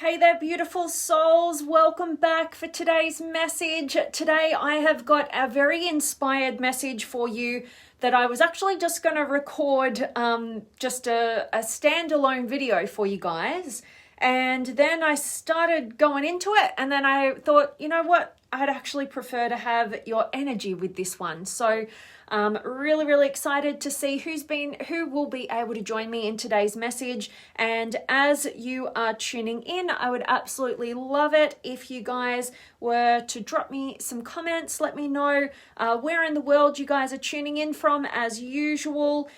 Hey there, beautiful souls. Welcome back for today's message. Today I have got a very inspired message for you that I was actually just going to record just a standalone video for you guys. And then I started going into it, and then I thought, you know what? I'd actually prefer to have your energy with this one. So really excited to see who will be able to join me in today's message. And as you are tuning in, I would absolutely love it if you guys were to drop me some comments. Let me know where in the world you guys are tuning in from. As usual,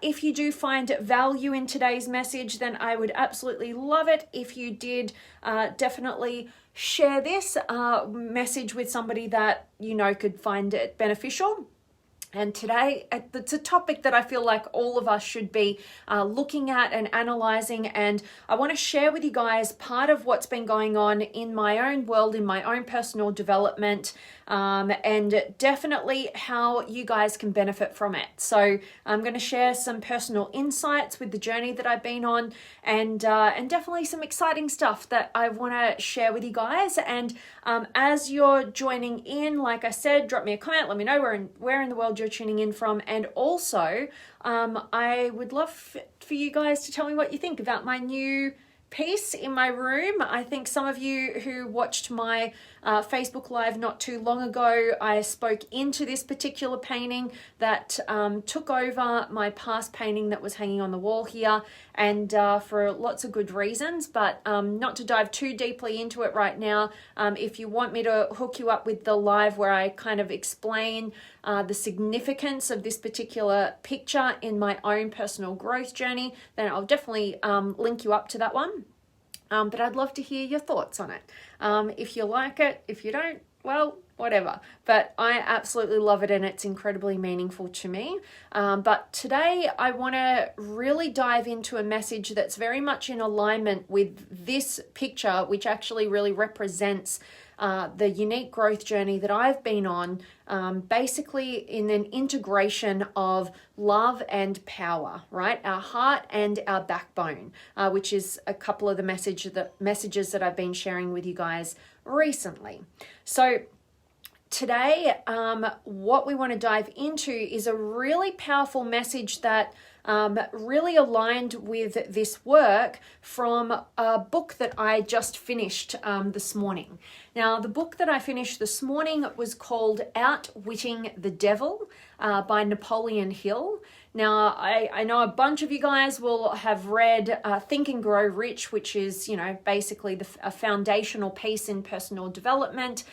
if you do find value in today's message, then I would absolutely love it if you did definitely share this message with somebody that you know could find it beneficial. And today, it's a topic that I feel like all of us should be looking at and analyzing. And I want to share with you guys part of what's been going on in my own world, in my own personal development, and definitely how you guys can benefit from it. So I'm going to share some personal insights with the journey that I've been on, and definitely some exciting stuff that I want to share with you guys. And as you're joining in, like I said, drop me a comment. Let me know where in the world you're tuning in from. And also, I would love for you guys to tell me what you think about my new piece in my room. I think some of you who watched my Facebook Live not too long ago, I spoke into this particular painting that took over my past painting that was hanging on the wall here, and for lots of good reasons, but not to dive too deeply into it right now. If you want me to hook you up with the live where I kind of explain the significance of this particular picture in my own personal growth journey, then I'll definitely link you up to that one. But I'd love to hear your thoughts on it. If you like it, if you don't, well, whatever. But I absolutely love it, and it's incredibly meaningful to me. But today I want to really dive into a message that's very much in alignment with this picture, which actually really represents the unique growth journey that I've been on, basically in an integration of love and power, right? Our heart and our backbone, which is a couple of the messages that I've been sharing with you guys recently. So today, what we want to dive into is a really powerful message that really aligned with this work from a book that I just finished this morning. Now, the book that I finished this morning was called Outwitting the Devil by Napoleon Hill. Now, I know a bunch of you guys will have read Think and Grow Rich, which is, you know, basically a foundational piece in personal development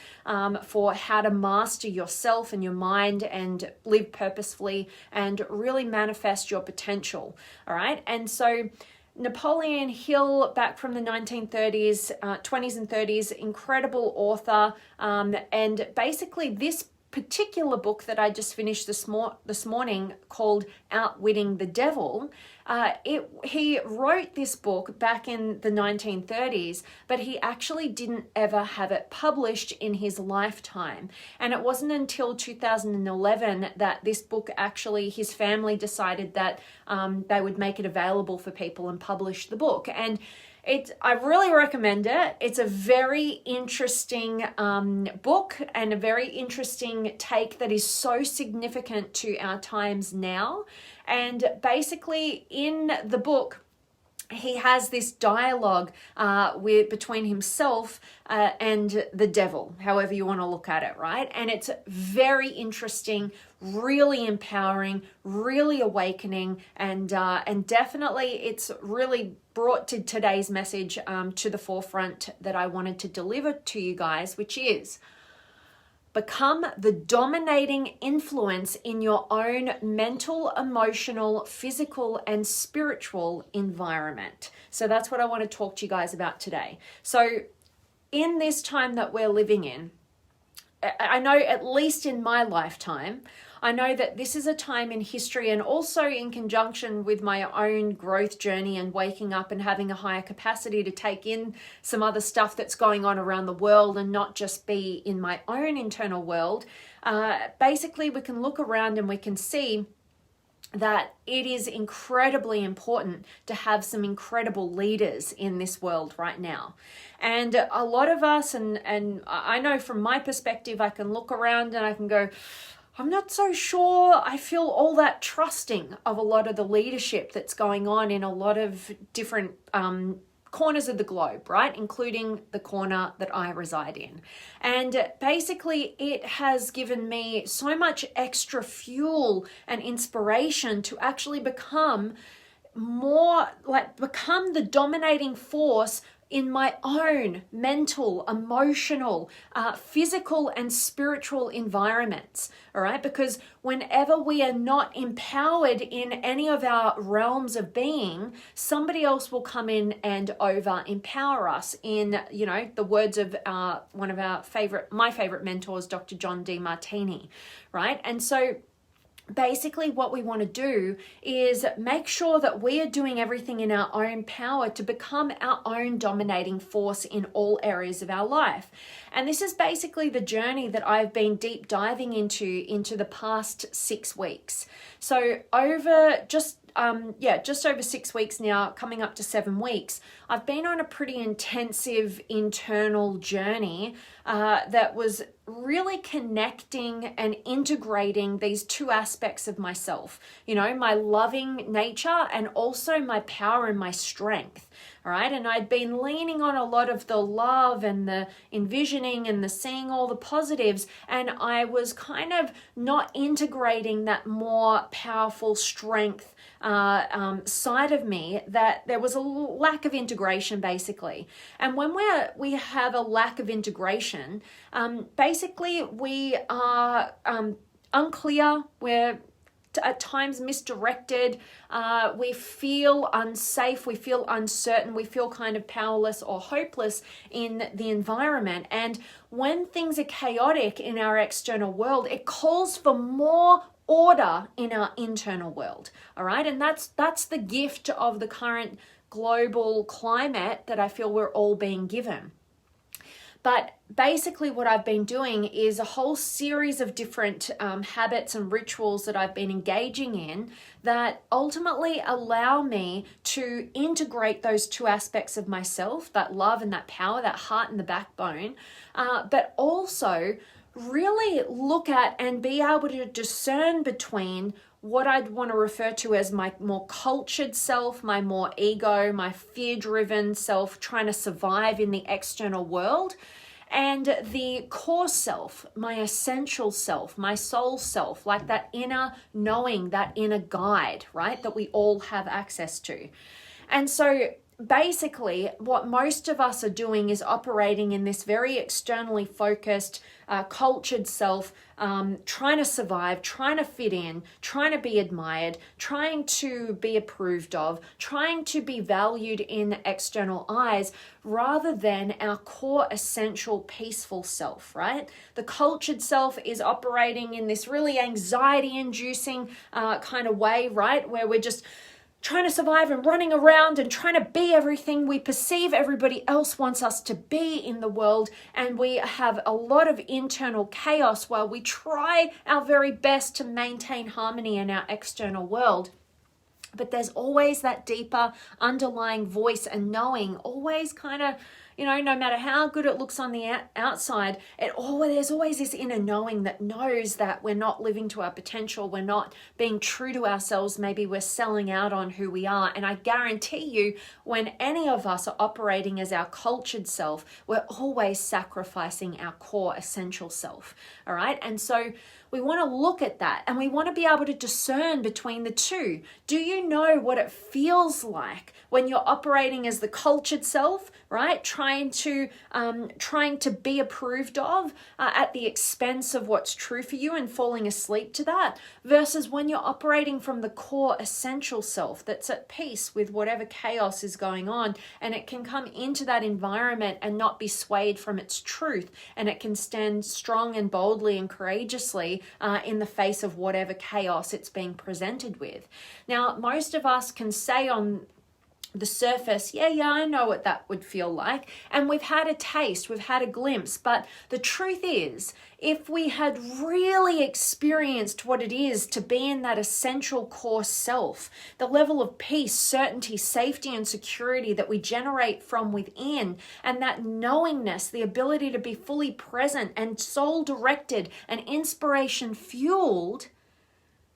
for how to master yourself and your mind and live purposefully and really manifest your potential. All right. And so Napoleon Hill, back from the 1930s, 20s and 30s, incredible author. And basically this particular book that I just finished this morning called Outwitting the Devil, he wrote this book back in the 1930s, but he actually didn't ever have it published in his lifetime. And it wasn't until 2011 that this book actually, his family decided that they would make it available for people and publish the book. And I really recommend it. It's a very interesting book and a very interesting take that is so significant to our times now. And basically in the book, he has this dialogue between himself and the devil, however you want to look at it, right? And it's very interesting, really empowering, really awakening, and definitely it's really brought to today's message to the forefront that I wanted to deliver to you guys, which is: become the dominating influence in your own mental, emotional, physical, and spiritual environment. So that's what I want to talk to you guys about today. So in this time that we're living in, I know, at least in my lifetime, I know that this is a time in history, and also in conjunction with my own growth journey and waking up and having a higher capacity to take in some other stuff that's going on around the world and not just be in my own internal world. Basically, we can look around and we can see that it is incredibly important to have some incredible leaders in this world right now. And a lot of us, and I know from my perspective, I can look around and I can go, I'm not so sure I feel all that trusting of a lot of the leadership that's going on in a lot of different corners of the globe, right? Including the corner that I reside in. And basically it has given me so much extra fuel and inspiration to actually become the dominating force in my own mental, emotional, physical, and spiritual environments. All right, because whenever we are not empowered in any of our realms of being, somebody else will come in and empower us. In, the words of one of my favorite mentors, Dr. John Demartini, right? And so basically what we want to do is make sure that we are doing everything in our own power to become our own dominating force in all areas of our life. And this is basically the journey that I've been deep diving into the past 6 weeks. So over just over 6 weeks now, coming up to 7 weeks, I've been on a pretty intensive internal journey that was really connecting and integrating these two aspects of myself, my loving nature and also my power and my strength. All right. And I'd been leaning on a lot of the love and the envisioning and the seeing all the positives. And I was kind of not integrating that more powerful strength side of me, that there was a lack of integration basically. And when we have a lack of integration, basically we are unclear, we're at times misdirected, we feel unsafe, we feel uncertain, we feel kind of powerless or hopeless in the environment. And when things are chaotic in our external world, it calls for more order in our internal world. All right, and that's the gift of the current global climate that I feel we're all being given. But basically what I've been doing is a whole series of different habits and rituals that I've been engaging in that ultimately allow me to integrate those two aspects of myself, that love and that power, that heart and the backbone, but also really look at and be able to discern between what I'd want to refer to as my more cultured self, my more ego, my fear-driven self trying to survive in the external world, and the core self, my essential self, my soul self, like that inner knowing, that inner guide, right, that we all have access to. And so basically what most of us are doing is operating in this very externally focused, cultured self, trying to survive, trying to fit in, trying to be admired, trying to be approved of, trying to be valued in external eyes, rather than our core essential peaceful self, right? The cultured self is operating in this really anxiety-inducing kind of way, right? Where we're just trying to survive and running around and trying to be everything we perceive everybody else wants us to be in the world. And we have a lot of internal chaos while we try our very best to maintain harmony in our external world. But there's always that deeper underlying voice and knowing, always kind of, no matter how good it looks on the outside, there's always this inner knowing that knows that we're not living to our potential, we're not being true to ourselves, maybe we're selling out on who we are. And I guarantee you, when any of us are operating as our cultured self, we're always sacrificing our core essential self, all right? And so we want to look at that and we want to be able to discern between the two. Do you know what it feels like when you're operating as the cultured self, right? Trying to be approved of at the expense of what's true for you and falling asleep to that, versus when you're operating from the core essential self that's at peace with whatever chaos is going on, and it can come into that environment and not be swayed from its truth, and it can stand strong and boldly and courageously in the face of whatever chaos it's being presented with. Now, most of us can say on the surface, yeah, I know what that would feel like. And we've had a taste, we've had a glimpse. But the truth is, if we had really experienced what it is to be in that essential core self, the level of peace, certainty, safety, and security that we generate from within, and that knowingness, the ability to be fully present and soul directed and inspiration fueled,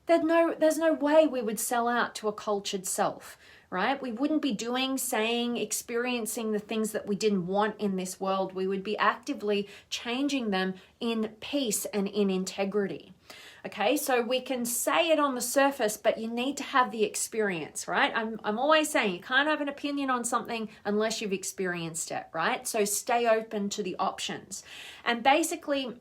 there's no way we would sell out to a cultured self. Right? We wouldn't be doing, saying, experiencing the things that we didn't want in this world. We would be actively changing them in peace and in integrity. Okay, so we can say it on the surface, but you need to have the experience, right? I'm always saying you can't have an opinion on something unless you've experienced it, right? So stay open to the options. And basically,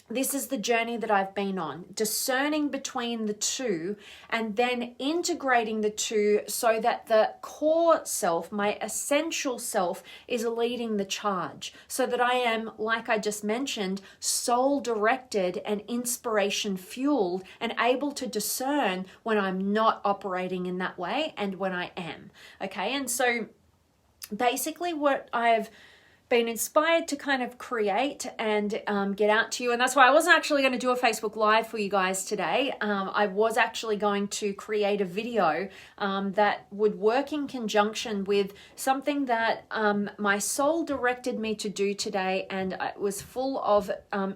this is the journey that I've been on, discerning between the two and then integrating the two so that the core self, my essential self, is leading the charge so that I am, like I just mentioned, soul directed and inspiration fueled and able to discern when I'm not operating in that way and when I am. Okay, and so basically what I've been inspired to kind of create and get out to you. And that's why I wasn't actually going to do a Facebook Live for you guys today. I was actually going to create a video that would work in conjunction with something that my soul directed me to do today, and it was full of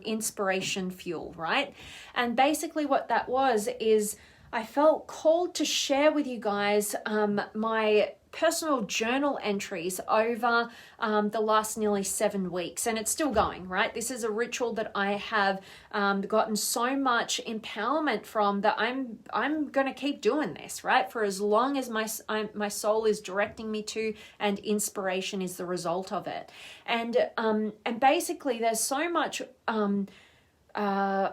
inspiration fuel, right? And basically what that was is I felt called to share with you guys my personal journal entries over the last nearly 7 weeks, and it's still going, right? This is a ritual that I have gotten so much empowerment from that I'm going to keep doing this, right? For as long as my soul is directing me to, and inspiration is the result of it. And basically there's so much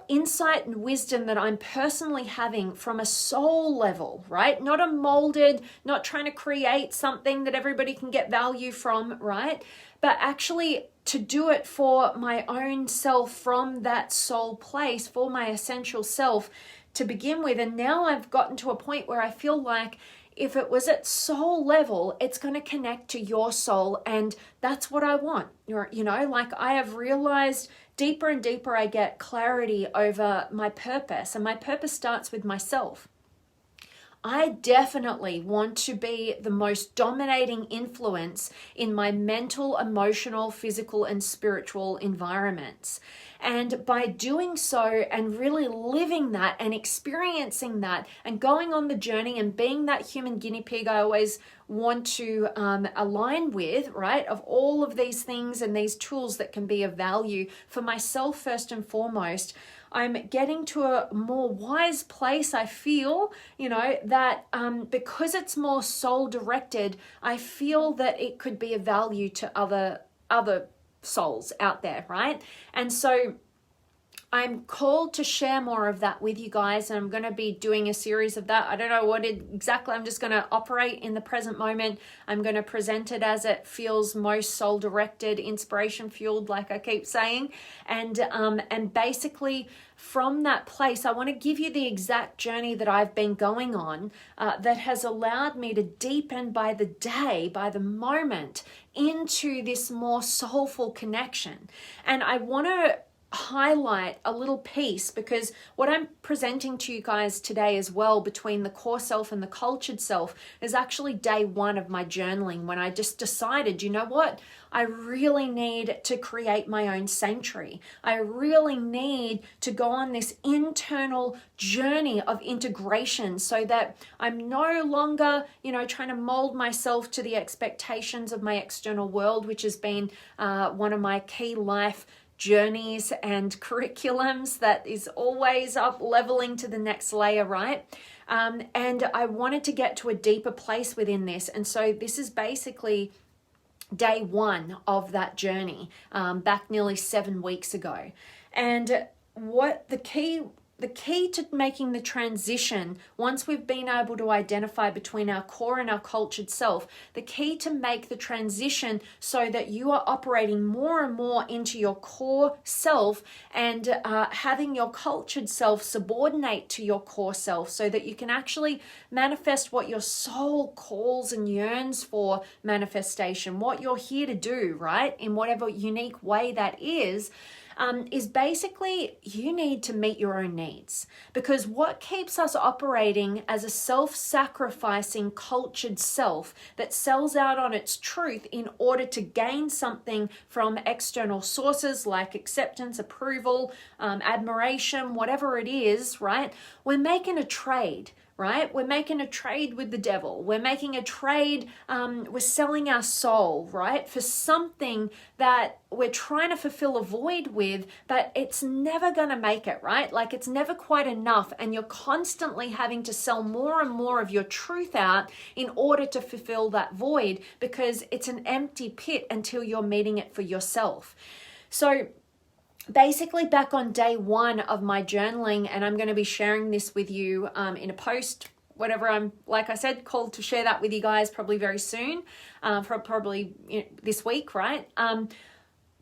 insight and wisdom that I'm personally having from a soul level, right? Not a molded, not trying to create something that everybody can get value from, right? But actually to do it for my own self from that soul place, for my essential self to begin with. And now I've gotten to a point where I feel like if it was at soul level, it's going to connect to your soul. And that's what I want. You know, like I have realized deeper and deeper I get clarity over my purpose. And my purpose starts with myself. I definitely want to be the most dominating influence in my mental, emotional, physical, and spiritual environments. And by doing so and really living that and experiencing that and going on the journey and being that human guinea pig I always want to align with, right, of all of these things and these tools that can be of value for myself first and foremost, I'm getting to a more wise place, I feel, you know, that because it's more soul directed, I feel that it could be of value to other souls out there, right? And so I'm called to share more of that with you guys, and I'm going to be doing a series of that. I don't know what exactly. I'm just going to operate in the present moment. I'm going to present it as it feels most soul directed, inspiration fueled, like I keep saying, and basically from that place, I want to give you the exact journey that I've been going on that has allowed me to deepen by the day, by the moment, into this more soulful connection. And I want to highlight a little piece, because what I'm presenting to you guys today as well between the core self and the cultured self is actually day one of my journaling, when I just decided, you know what, I really need to create my own sanctuary. I really need to go on this internal journey of integration so that I'm no longer, you know, trying to mold myself to the expectations of my external world, which has been one of my key life journeys and curriculums that is always up leveling to the next layer, right? And I wanted to get to a deeper place within this. And so this is basically day one of that journey, back nearly 7 weeks ago. And what the key the key to making the transition, once we've been able to identify between our core and our cultured self, the key to make the transition so that you are operating more and more into your core self and having your cultured self subordinate to your core self, so that you can actually manifest what your soul calls and yearns for manifestation, what you're here to do, right? In whatever unique way that is basically you need to meet your own needs. Because what keeps us operating as a self-sacrificing cultured self that sells out on its truth in order to gain something from external sources like acceptance, approval, admiration, whatever it is, right? We're making a trade. Right? We're making a trade with the devil. We're making a trade, we're selling our soul, right? For something that we're trying to fulfill a void with, but it's never going to make it, right? Like it's never quite enough. And you're constantly having to sell more and more of your truth out in order to fulfill that void, because it's an empty pit until you're meeting it for yourself. So basically, back on day one of my journaling, and I'm going to be sharing this with you in a post, whatever I'm, like I said, called to share that with you guys probably very soon, probably this week, right?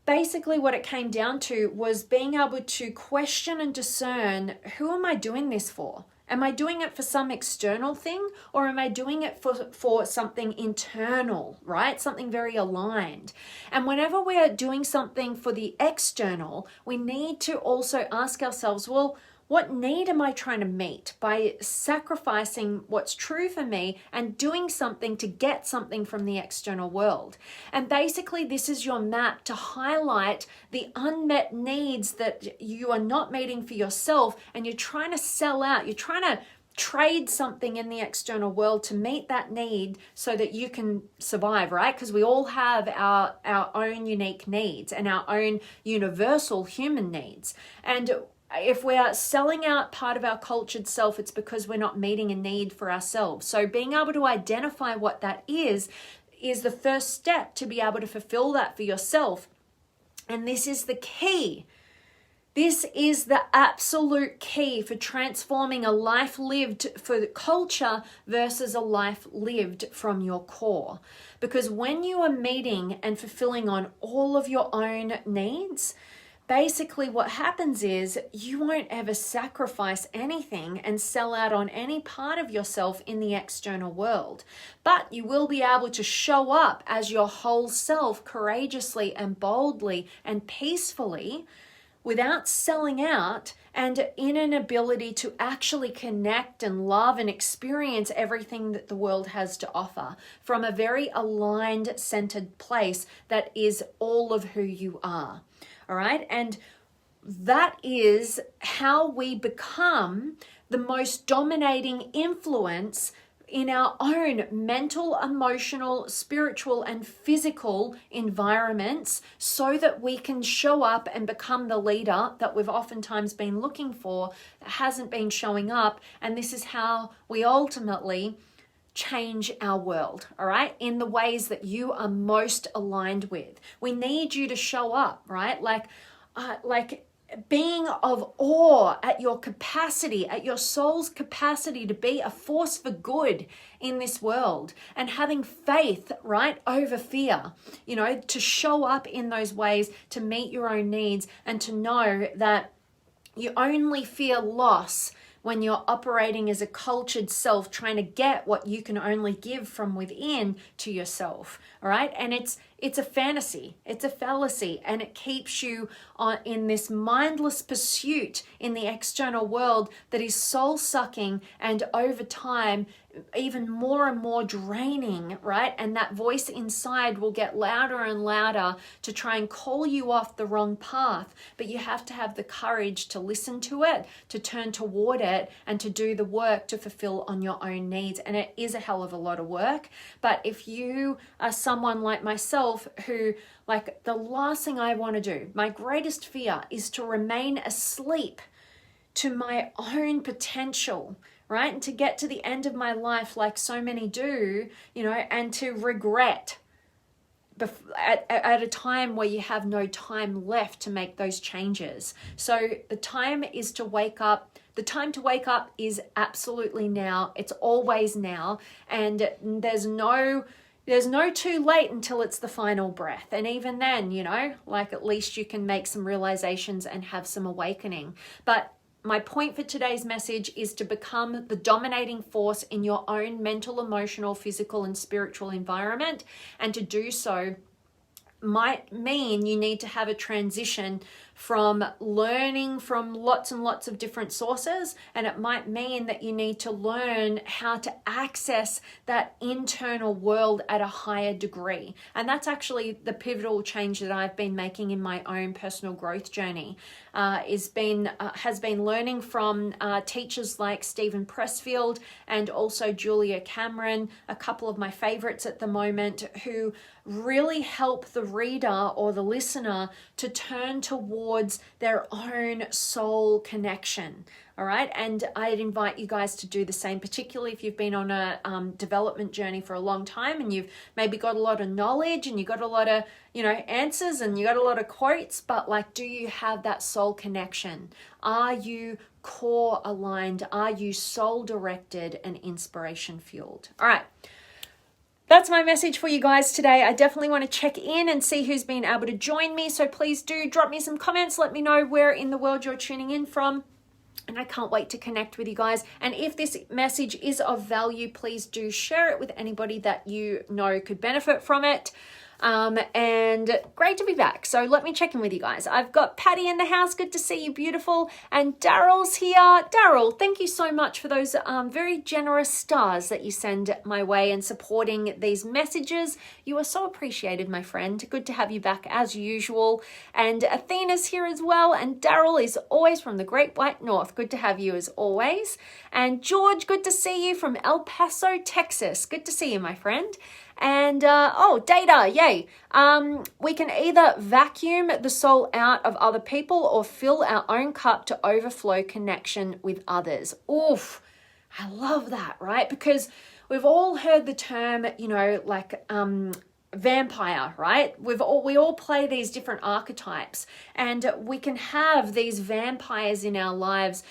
Basically, what it came down to was being able to question and discern, who am I doing this for? Am I doing it for some external thing, or am I doing it for something internal, right? Something very aligned. And whenever we're doing something for the external, we need to also ask ourselves, well, what need am I trying to meet by sacrificing what's true for me and doing something to get something from the external world? And basically, this is your map to highlight the unmet needs that you are not meeting for yourself, and you're trying to sell out. You're trying to trade something in the external world to meet that need so that you can survive, right? Because we all have our own unique needs and our own universal human needs. And if we are selling out part of our cultured self, it's because we're not meeting a need for ourselves. So being able to identify what that is the first step to be able to fulfill that for yourself. And this is the key. This is the absolute key for transforming a life lived for the culture versus a life lived from your core. Because when you are meeting and fulfilling on all of your own needs, basically what happens is you won't ever sacrifice anything and sell out on any part of yourself in the external world. But you will be able to show up as your whole self courageously and boldly and peacefully without selling out, and in an ability to actually connect and love and experience everything that the world has to offer from a very aligned, centered place that is all of who you are. All right. And that is how we become the most dominating influence in our own mental, emotional, spiritual, and physical environments, so that we can show up and become the leader that we've oftentimes been looking for that hasn't been showing up. And this is how we ultimately change our world, all right, in the ways that you are most aligned with. We need you to show up, right? Like being of awe at your capacity, at your soul's capacity to be a force for good in this world, and having faith, right, over fear, to show up in those ways to meet your own needs, and to know that you only fear loss when you're operating as a cultured self, trying to get what you can only give from within to yourself, all right? And it's a fantasy, it's a fallacy, and it keeps you in this mindless pursuit in the external world that is soul-sucking, and over time, even more and more draining, right? And that voice inside will get louder and louder to try and call you off the wrong path. But you have to have the courage to listen to it, to turn toward it, and to do the work to fulfill on your own needs. And it is a hell of a lot of work. But if you are someone like myself who, like, the last thing I want to do, my greatest fear is to remain asleep to my own potential, right? And to get to the end of my life like so many do, and to regret at a time where you have no time left to make those changes. So the time is to wake up The time to wake up is absolutely now. It's always now. And there's no too late until it's the final breath. And even then, like at least you can make some realizations and have some awakening. But my point for today's message is to become the dominating force in your own mental, emotional, physical, and spiritual environment. And to do so might mean you need to have a transition from learning from lots and lots of different sources, and it might mean that you need to learn how to access that internal world at a higher degree. And that's actually the pivotal change that I've been making in my own personal growth journey. Has been learning from teachers like Stephen Pressfield and also Julia Cameron, a couple of my favorites at the moment, who really help the reader or the listener to turn towards their own soul connection. All right. And I'd invite you guys to do the same, particularly if you've been on a development journey for a long time and you've maybe got a lot of knowledge and you got a lot of, answers and you got a lot of quotes, but like, do you have that soul connection? Are you core aligned? Are you soul directed and inspiration fueled? All right. That's my message for you guys today. I definitely want to check in and see who's been able to join me. So please do drop me some comments. Let me know where in the world you're tuning in from. And I can't wait to connect with you guys. And if this message is of value, please do share it with anybody that you know could benefit from it. And great to be back. So let me check in with you guys. I've got Patty in the house. Good to see you, beautiful. And Daryl's here. Daryl, thank you so much for those very generous stars that you send my way and supporting these messages. You are so appreciated, my friend. Good to have you back as usual. And Athena's here as well. And Daryl is always from the Great White North. Good to have you as always. And George, good to see you from El Paso, Texas. Good to see you, my friend. And, data, yay. We can either vacuum the soul out of other people or fill our own cup to overflow connection with others. Oof, I love that, right? Because we've all heard the term, vampire, right? We all play these different archetypes, and we can have these vampires in our lives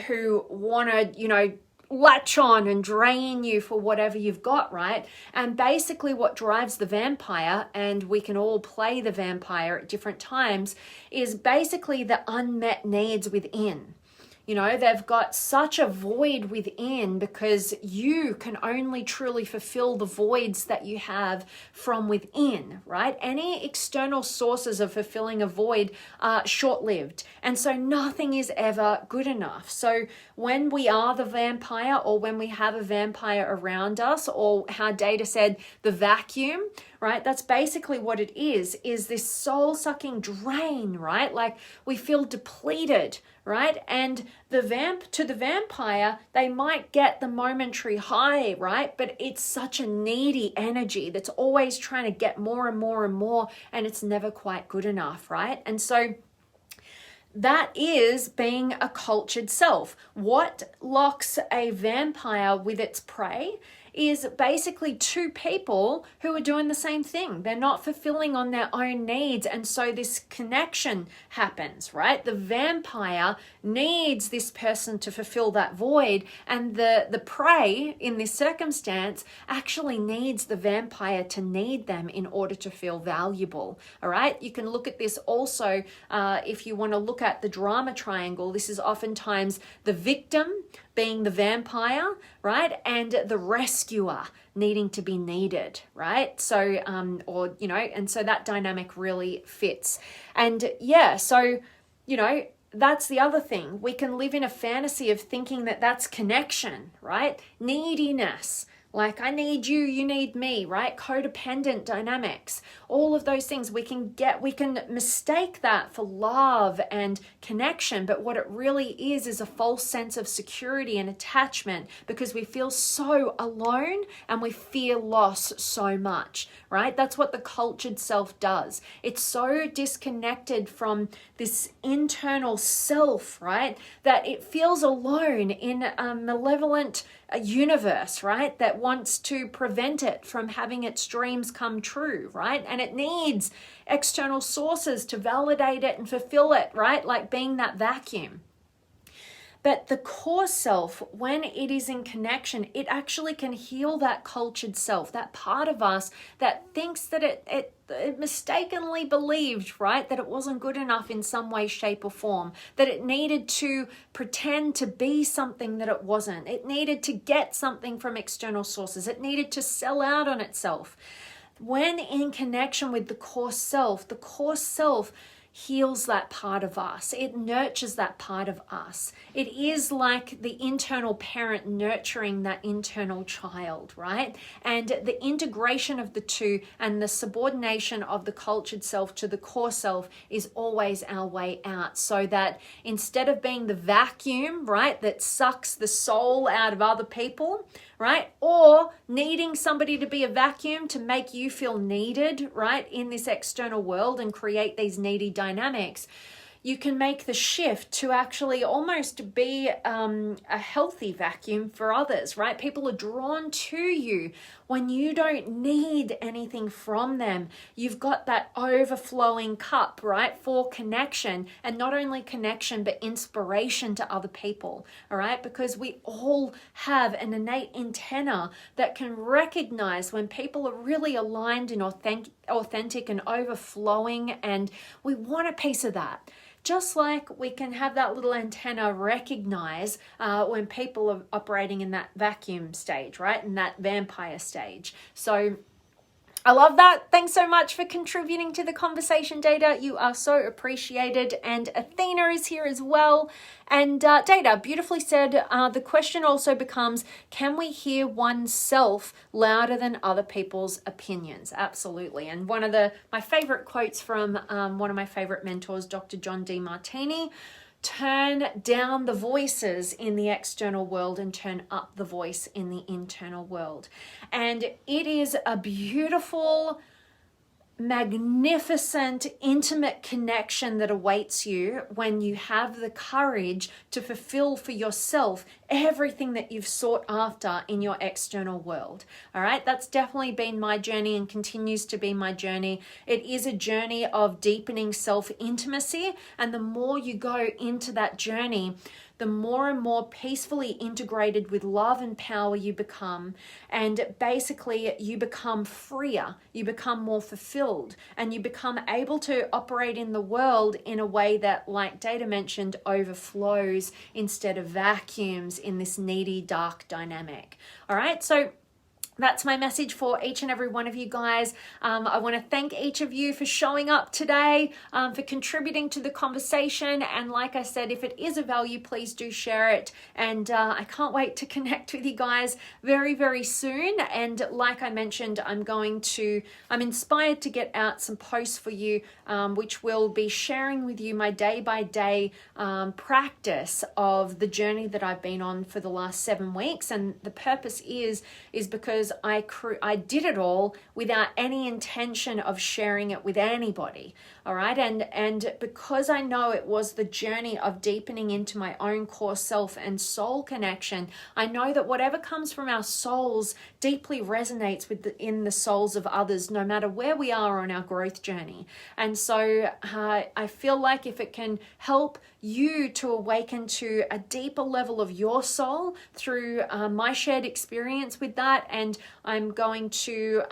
who want to, latch on and drain you for whatever you've got, right? And basically what drives the vampire, and we can all play the vampire at different times, is basically the unmet needs within. They've got such a void within because you can only truly fulfill the voids that you have from within, right? Any external sources of fulfilling a void are short-lived. And so nothing is ever good enough. So when we are the vampire, or when we have a vampire around us, or how Data said, the vacuum, right? That's basically what it is this soul-sucking drain, right? Like we feel depleted, right? And the vampire, they might get the momentary high, right? But it's such a needy energy that's always trying to get more and more and more, and it's never quite good enough, right? And so that is being a cultured self. What locks a vampire with its prey is basically two people who are doing the same thing. They're not fulfilling on their own needs. And so this connection happens, right? The vampire needs this person to fulfill that void. And the prey in this circumstance actually needs the vampire to need them in order to feel valuable. All right. You can look at this also if you want to look at the drama triangle. This is oftentimes the victim being the vampire, right? And the rescuer needing to be needed, right? So, and so that dynamic really fits. And yeah, so, that's the other thing. We can live in a fantasy of thinking that that's connection, right? Neediness. Like, I need you, you need me, right? Codependent dynamics, all of those things we can mistake that for love and connection. But what it really is a false sense of security and attachment, because we feel so alone and we fear loss so much, right? That's what the cultured self does. It's so disconnected from this internal self, right? That it feels alone in a malevolent universe, right? That wants to prevent it from having its dreams come true, right? And it needs external sources to validate it and fulfill it, right? Like being that vacuum. But the core self, when it is in connection, it actually can heal that cultured self, that part of us that thinks that it mistakenly believed, right, that it wasn't good enough in some way, shape, or form, that it needed to pretend to be something that it wasn't. It needed to get something from external sources. It needed to sell out on itself. When in connection with the core self heals that part of us. It nurtures that part of us. It is like the internal parent nurturing that internal child, right? And the integration of the two and the subordination of the cultured self to the core self is always our way out, so that instead of being the vacuum, right, that sucks the soul out of other people, right, or needing somebody to be a vacuum to make you feel needed, right, in this external world and create these needy dynamics, you can make the shift to actually almost be a healthy vacuum for others, right? People are drawn to you when you don't need anything from them. You've got that overflowing cup, right, for connection, and not only connection, but inspiration to other people, all right? Because we all have an innate antenna that can recognize when people are really aligned and authentic and overflowing, and we want a piece of that. Just like we can have that little antenna recognize when people are operating in that vacuum stage, right? In that vampire stage. So I love that. Thanks so much for contributing to the conversation, Data. You are so appreciated. And Athena is here as well. And Data beautifully said, the question also becomes, can we hear oneself louder than other people's opinions? Absolutely. And one of my favorite quotes from one of my favorite mentors, Dr. John Demartini: turn down the voices in the external world and turn up the voice in the internal world. And it is a beautiful, magnificent, intimate connection that awaits you when you have the courage to fulfill for yourself everything that you've sought after in your external world. All right, that's definitely been my journey and continues to be my journey. It is a journey of deepening self-intimacy, and the more you go into that journey, the more and more peacefully integrated with love and power you become. And basically you become freer, you become more fulfilled, and you become able to operate in the world in a way that, like Data mentioned, overflows instead of vacuums in this needy, dark dynamic. All right, so that's my message for each and every one of you guys. I want to thank each of you for showing up today, for contributing to the conversation. And like I said, if it is of value, please do share it. And I can't wait to connect with you guys very, very soon. And like I mentioned, I'm inspired to get out some posts for you, which will be sharing with you my day-by-day practice of the journey that I've been on for the last 7 weeks. And the purpose is because I did it all without any intention of sharing it with anybody. All right. And because I know it was the journey of deepening into my own core self and soul connection, I know that whatever comes from our souls deeply resonates in the souls of others, no matter where we are on our growth journey. And so I feel like if it can help you to awaken to a deeper level of your soul through my shared experience with that, and I'm going to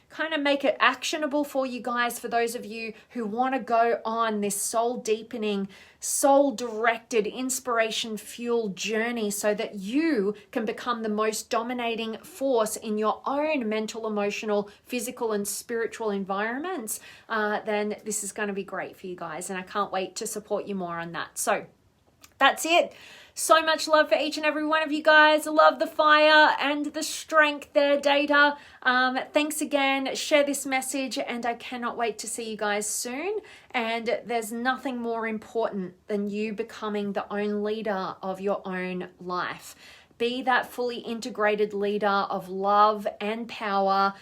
kind of make it actionable for you guys, for those of you who want to go on this soul deepening, soul directed, inspiration fueled journey so that you can become the most dominating force in your own mental, emotional, physical and spiritual environments, then this is going to be great for you guys, and I can't wait to support you more on that. So that's it. So much love for each and every one of you guys. I love the fire and the strength there, Data. Thanks again. Share this message, and I cannot wait to see you guys soon. And there's nothing more important than you becoming the own leader of your own life. Be that fully integrated leader of love and power.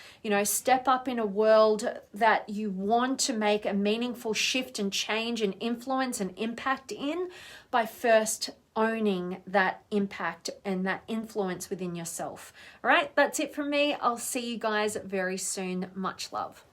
Step up in a world that you want to make a meaningful shift and change and influence and impact in, by first owning that impact and that influence within yourself. All right, that's it from me. I'll see you guys very soon. Much love.